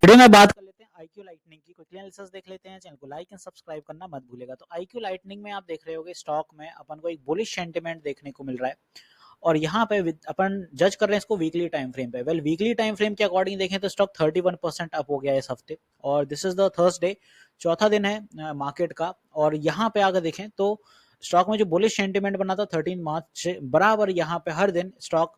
Video में बात कर लेते हैं आईक्यू लाइटनिंग की। क्विकली एनालिसिस देख लेते हैं। चैनल को लाइक एंड सब्सक्राइब करना मत भूलेगा। तो आईक्यू लाइटनिंग में आप देख रहे होगे स्टॉक में अपन को एक बुलिश सेंटिमेंट देखने को मिल रहा है और यहाँ पे अपन जज कर रहे हैं इसको वीकली टाइम फ्रेम पे। वेल वीकली टाइम फ्रेम के अकॉर्डिंग देखें तो स्टॉक 31% अप हो गया है इस हफ्ते और दिस इज द थर्सडे, चौथा दिन है मार्केट का। और यहाँ पे अगर देखें तो स्टॉक में जो बुलिश सेंटिमेंट बना था 13 मार्च से बराबर यहाँ पे हर दिन स्टॉक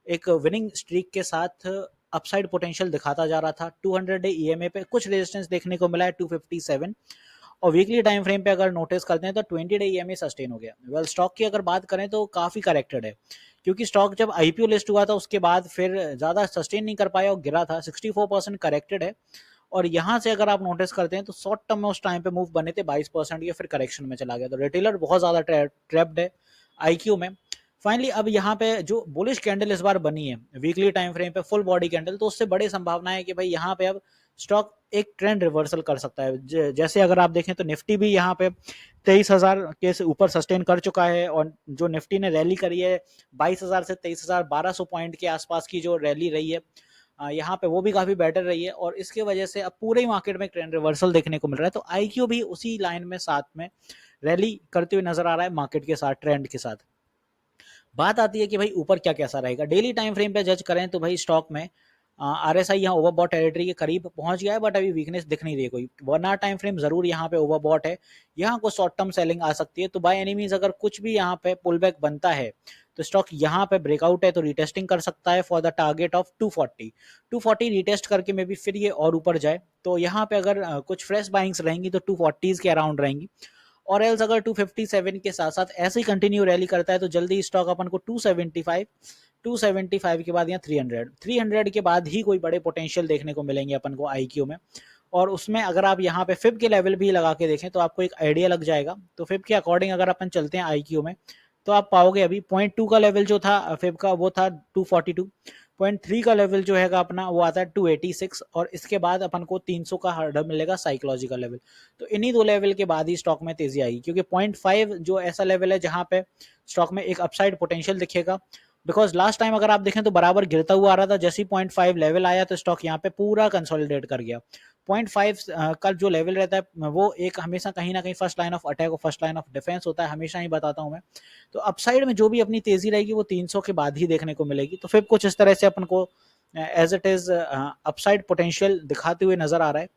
एक विनिंग स्ट्रीक के साथ अपसाइड पोटेंशियल दिखाता जा रहा था। 200 डे ईएमए पे कुछ रेजिस्टेंस देखने को मिला है 257 और वीकली टाइम फ्रेम पे अगर नोटिस करते हैं तो 20 डे ईएमए सस्टेन हो गया। वेल स्टॉक की अगर बात करें तो काफी करेक्टेड है क्योंकि स्टॉक जब आईपीओ लिस्ट हुआ था उसके बाद फिर ज्यादा सस्टेन नहीं कर पाया और गिरा था। 64% करेक्टेड है और यहाँ से अगर आप नोटिस करते हैं तो शॉर्ट टर्म में उस टाइम पे मूव बने थे 22% या फिर करेक्शन में चला गया। तो रिटेलर बहुत ज्यादा ट्रैप्ड है आईक्यू में। फाइनली अब यहाँ पे जो बुलिश कैंडल इस बार बनी है वीकली टाइम फ्रेम पे फुल बॉडी कैंडल, तो उससे बड़ी संभावना है कि भाई यहाँ पे अब स्टॉक एक ट्रेंड रिवर्सल कर सकता है। जैसे अगर आप देखें तो निफ्टी भी यहाँ पे 23,000 के से ऊपर सस्टेन कर चुका है और जो निफ्टी ने रैली करी है 22,000 से 23,1200 पॉइंट के आसपास की जो रैली रही है यहाँ पे वो भी काफी बेटर रही है और इसके वजह से अब पूरे मार्केट में ट्रेंड रिवर्सल देखने को मिल रहा है। तो आईक्यू भी उसी लाइन में साथ में रैली करते हुए नजर आ रहा है मार्केट के साथ, ट्रेंड के साथ। बात आती है कि भाई ऊपर क्या कैसा रहेगा। डेली टाइम फ्रेम पे जज करें तो भाई स्टॉक में आरएसआई यहाँ ओवरबॉट टेरिटरी के करीब पहुंच गया है बट अभी वीकनेस दिख नहीं रही है कोई। 1 आवर टाइम फ्रेम जरूर यहाँ पे ओवरबॉट है, यहाँ को शॉर्ट टर्म सेलिंग आ सकती है। तो बाय एनी मींस अगर कुछ भी यहाँ पे पुल बैक बनता है तो स्टॉक यहाँ पे ब्रेकआउट है तो रिटेस्टिंग कर सकता है for the target of 240 retest करके मे भी फिर ये और ऊपर जाए। तो यहाँ पे अगर कुछ फ्रेश बाइंग्स रहेंगी तो 240 के अराउंड रहेंगी और एल्स अगर 257 के साथ साथ ऐसे ही कंटिन्यू रैली करता है तो जल्दी स्टॉक अपन को 275 के बाद यहाँ 300 के बाद ही कोई बड़े पोटेंशियल देखने को मिलेंगे अपन को आईक्यू में। और उसमें अगर आप यहाँ पे फिब के लेवल भी लगा के देखें तो आपको एक आइडिया लग जाएगा। तो फिब के अकॉर्डिंग अगर अपन चलते हैं आईक्यू में तो आप पाओगे अभी 0.2 का लेवल जो था फिब का वो था 242, 0.3 का लेवल जो है अपना वो आता है 286 और इसके बाद अपन को 300 का हर्डल मिलेगा साइकोलॉजिकल लेवल। तो इन्हीं दो लेवल के बाद ही स्टॉक में तेजी आएगी क्योंकि 0.5 जो ऐसा लेवल है जहां पे स्टॉक में एक अपसाइड पोटेंशियल दिखेगा। बिकॉज लास्ट टाइम अगर आप देखें तो बराबर गिरता हुआ आ रहा था, जैसे 0.5 लेवल आया तो स्टॉक यहाँ पे पूरा कंसोलिडेट कर गया। 0.5 का जो लेवल रहता है वो एक हमेशा कहीं ना कहीं फर्स्ट लाइन ऑफ अटैक और फर्स्ट लाइन ऑफ डिफेंस होता है, हमेशा ही बताता हूं मैं। तो अपसाइड में जो भी अपनी तेजी रहेगी वो 300 के बाद ही देखने को मिलेगी। तो फिर कुछ इस तरह से अपन को as it is upside potential दिखाते हुए नजर आ रहा है।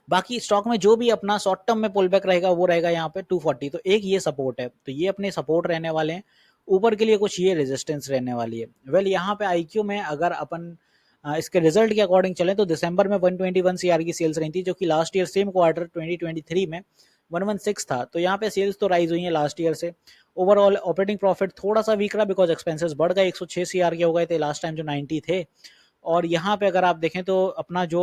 बाकी स्टॉक में जो भी अपना शॉर्ट टर्म में पुल बैक रहेगा वो रहेगा यहाँ पे 240। तो एक ये सपोर्ट है, तो ये अपने सपोर्ट रहने वाले हैं। ऊपर के लिए कुछ ये रेजिस्टेंस रहने वाली है। वेल यहाँ पे आईक्यू में अगर अपन इसके रिजल्ट के अकॉर्डिंग चलें तो दिसंबर में 121 सीआर की सेल्स रही थी जो कि लास्ट ईयर सेम क्वार्टर 2023 में 116 था। तो यहाँ पे सेल्स तो राइज हुई है लास्ट ईयर से। ओवरऑल ऑपरेटिंग प्रॉफिट थोड़ा सा वीक रहा बिकॉज एक्सपेंसेस बढ़ गए, 106 सीआर के हो गए थे लास्ट टाइम जो 90 थे। और यहाँ पे अगर आप देखें तो अपना जो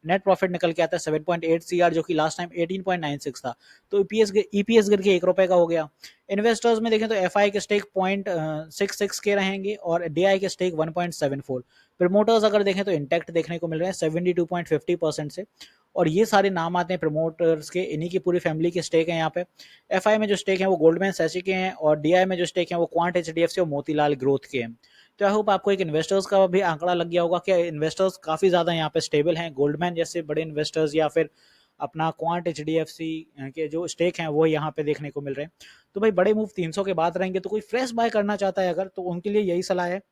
नेट प्रॉफिट निकल के आता है 7.8 सीआर जो कि लास्ट टाइम 18.96 था। तो ईपीएस गिर के 1 रुपए का हो गया। इन्वेस्टर्स में देखें तो एफआई के स्टेक 0.66 के रहेंगे और डीआई के स्टेक 1.74। प्रमोटर्स अगर देखें तो इंटैक्ट देखने को मिल रहे हैं 72.50% से। और ये सारे नाम आते हैं प्रमोटर्स के, इन्हीं की पूरी फैमिली के स्टेक है यहाँ पे। एफआई में जो स्टेक है वो गोल्डमैन सैची के हैं और डीआई में जो स्टेक है वो क्वांट एचडीएफसी और मोतीलाल ग्रोथ के हैं। तो आई होप आपको एक इन्वेस्टर्स का भी आंकड़ा लग गया होगा कि इन्वेस्टर्स काफी ज्यादा यहाँ पे स्टेबल हैं। गोल्डमैन जैसे बड़े इन्वेस्टर्स या फिर अपना क्वांट एचडीएफसी के जो स्टेक हैं वो यहाँ पे देखने को मिल रहे हैं। तो भाई बड़े मूव 300 के बाद रहेंगे, तो कोई फ्रेश बाय करना चाहता है अगर तो उनके लिए यही सलाह है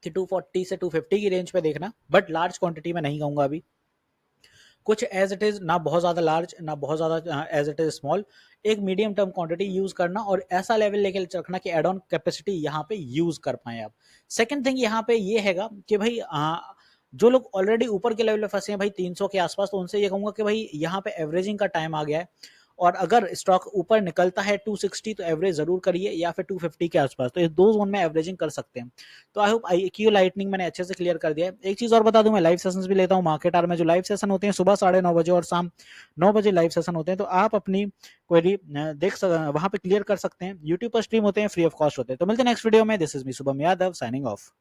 कि 240 से 250 की रेंज पे देखना, बट लार्ज क्वांटिटी में नहीं कहूंगा अभी। कुछ एज इट इज, ना बहुत ज्यादा लार्ज ना बहुत ज्यादा एज इट इज स्मॉल, एक मीडियम टर्म क्वांटिटी यूज करना और ऐसा लेवल लेके रखना कि एड ऑन कैपेसिटी यहाँ पे यूज कर पाए आप। सेकंड थिंग यहाँ पे ये हैगा कि भाई जो लोग ऑलरेडी ऊपर के लेवल पे फंसे हैं भाई 300 के आसपास, तो उनसे ये कहूंगा कि भाई यहाँ पे एवरेजिंग का टाइम आ गया है और अगर स्टॉक ऊपर निकलता है 260 तो एवरेज जरूर करिए या फिर 250 के आसपास, तो इस दो जोन में एवरेजिंग कर सकते हैं। तो आई होप आईक्यू लाइटनिंग मैंने अच्छे से क्लियर कर दिया है। एक चीज और बता दूं, मैं लाइव सेशंस भी लेता हूं मार्केट आवर में। जो लाइव सेशन होते हैं सुबह 9:30 और शाम 9 बजे लाइव सेशन होते हैं, तो आप अपनी क्वेरी वहां पे क्लियर कर सकते हैं। यूट्यूब पर स्ट्रीम होते हैं, फ्री ऑफ कॉस्ट होते हैं। तो मिलते हैं नेक्स्ट वीडियो में। This is me Shubham Yadav signing off.